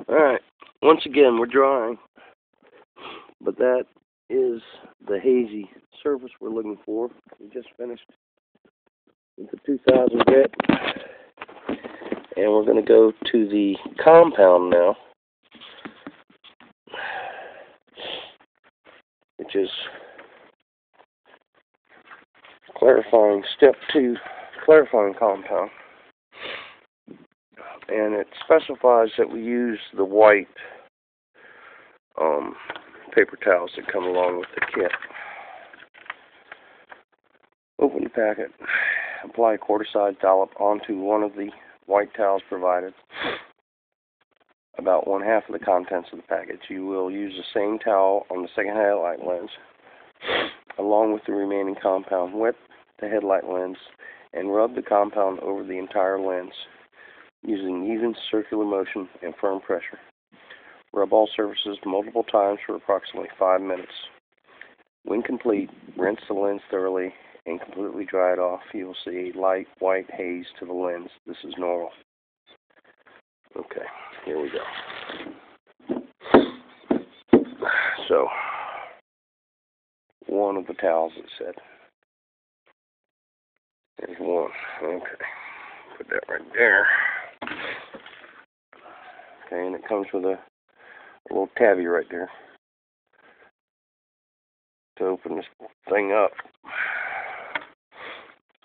Alright, once again we're drying, but that is the hazy surface we're looking for. We just finished with the 2000 grit, and we're going to go to the compound now, which is clarifying, step 2, clarifying compound. And it specifies that we use the white paper towels that come along with the kit. Open the packet, apply a quarter-size dollop onto one of the white towels provided, about 1/2 of the contents of the package. You will use the same towel on the second headlight lens, along with the remaining compound. Wet the headlight lens and rub the compound over the entire lens, using even circular motion and firm pressure. Rub all surfaces multiple times for approximately 5 minutes. When complete, rinse the lens thoroughly and completely dry it off. You will see a light white haze to the lens. This is normal. Okay, here we go. So, one of the towels, it said. There's one. Okay, put that right there. Okay, and it comes with a little tabby right there to open this thing up.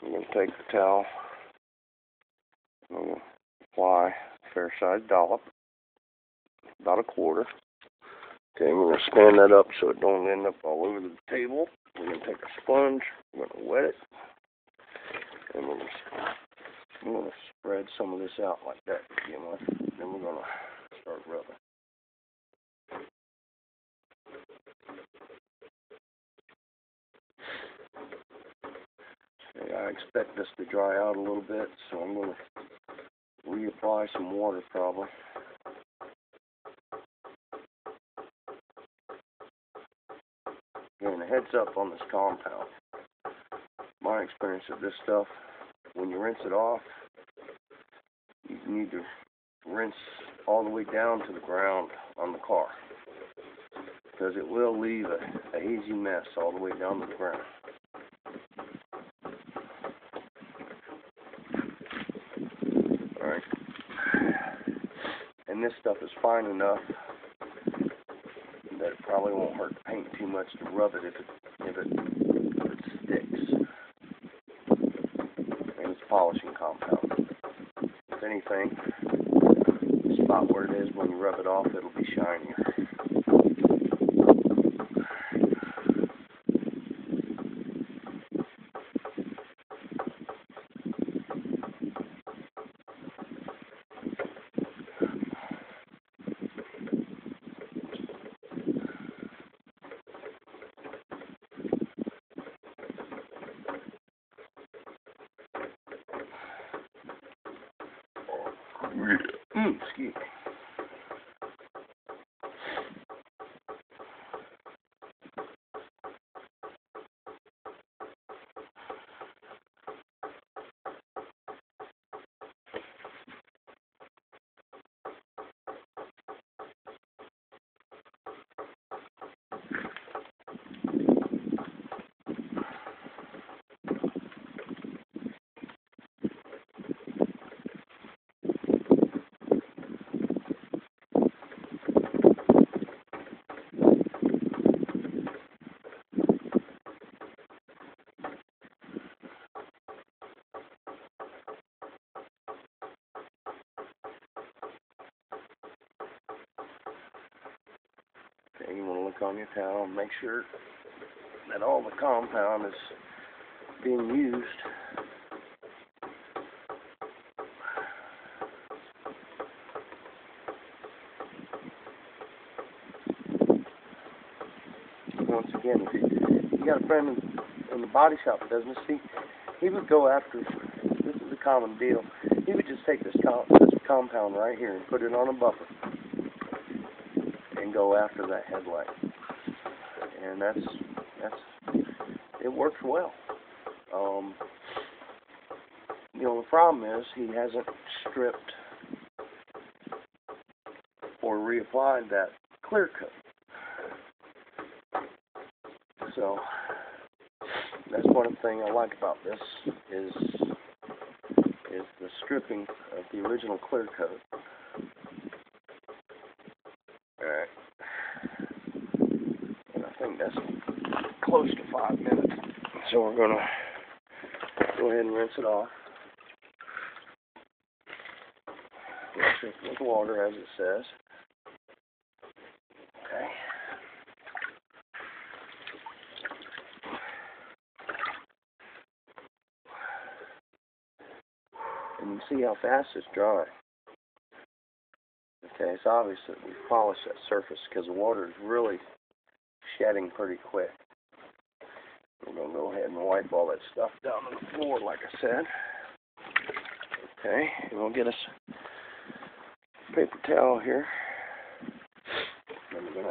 I'm going to take the towel, I'm going to apply a fair-sized dollop, about 1/4. Okay, we're going to stand that up so it don't end up all over the table. We're going to take a sponge, we're going to wet it, and we're going to spread some of this out like that to begin with. Then we're going to start rubbing. Okay, I expect this to dry out a little bit, so I'm going to reapply some water probably. And a heads up on this compound. My experience of this stuff, when you rinse it off, you need to rinse all the way down to the ground on the car, because it will leave a hazy mess all the way down to the ground. Alright. And this stuff is fine enough that it probably won't hurt the paint too much to rub it if it sticks. And it's polishing compound. If anything, the spot where it is, when you rub it off, it'll be shinier. Excuse me. Okay, you want to look on your towel and make sure that all the compound is being used. Once again, if you got a friend in the body shop that does this, he would go after, this is a common deal, he would just take this compound right here and put it on a buffer and go after that headlight. And it works well. You know, the problem is he hasn't stripped or reapplied that clear coat. So that's one thing I like about this is the stripping of the original clear coat. Alright. And I think that's close to 5 minutes. So we're going to go ahead and rinse it off. Rinse it with water, as it says. Okay. And you see how fast it's drying. Okay, it's obvious that we've polished that surface because the water is really shedding pretty quick. We're going to go ahead and wipe all that stuff down on the floor, like I said. Okay, and we'll get us a paper towel here. And we're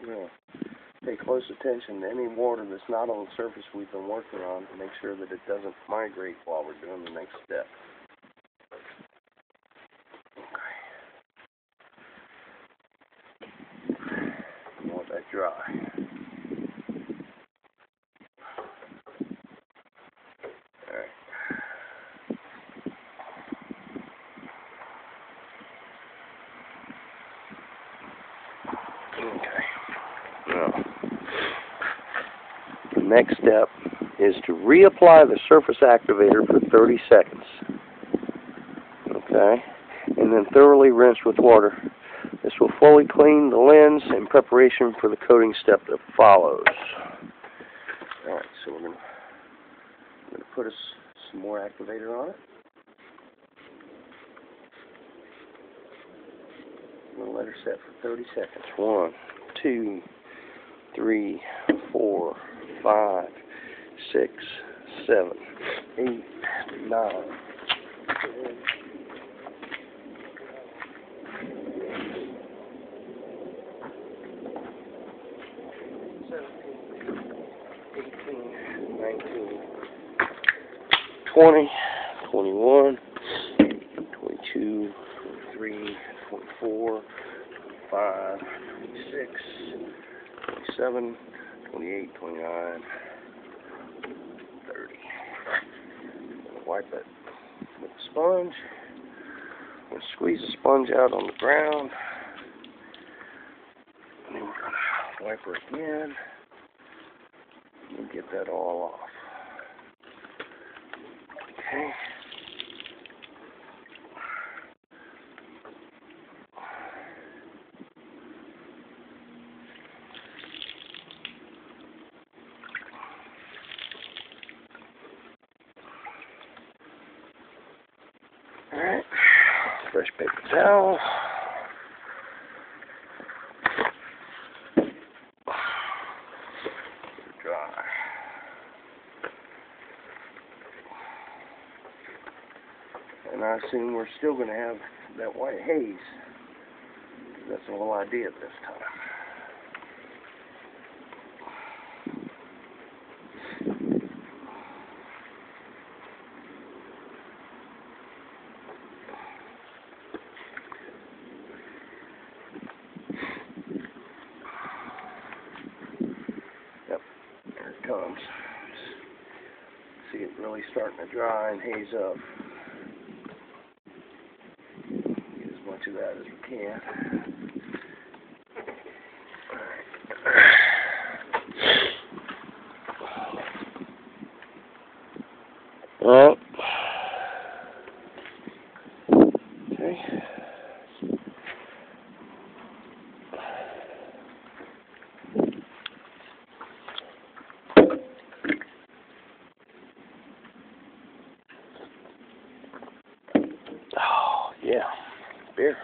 going to pay close attention to any water that's not on the surface we've been working on to make sure that it doesn't migrate while we're doing the next step. That dry. Alright. Okay. Now, the next step is to reapply the surface activator for 30 seconds. Okay. And then thoroughly rinse with water. This will fully clean the lens in preparation for the coating step that follows. Alright, so we're going to put some more activator on it. We're going to let her set for 30 seconds. 1, 2, 3, 4, 5, 6, 7, 8, 9, 10. 20, 21, 22, 23, 24, 25, 26, 27, 28, 29, 30. Wipe it with a sponge. We'll squeeze the sponge out on the ground. And then we're going to wipe her again. And get that all off. Okay. Alright. Fresh paper towel. Dry. And I assume we're still going to have that white haze. That's the whole idea this time. Yep, there it comes. See it really starting to dry and haze up. Get as much of that as we can. Alright. Okay. Oh, yeah. Beer.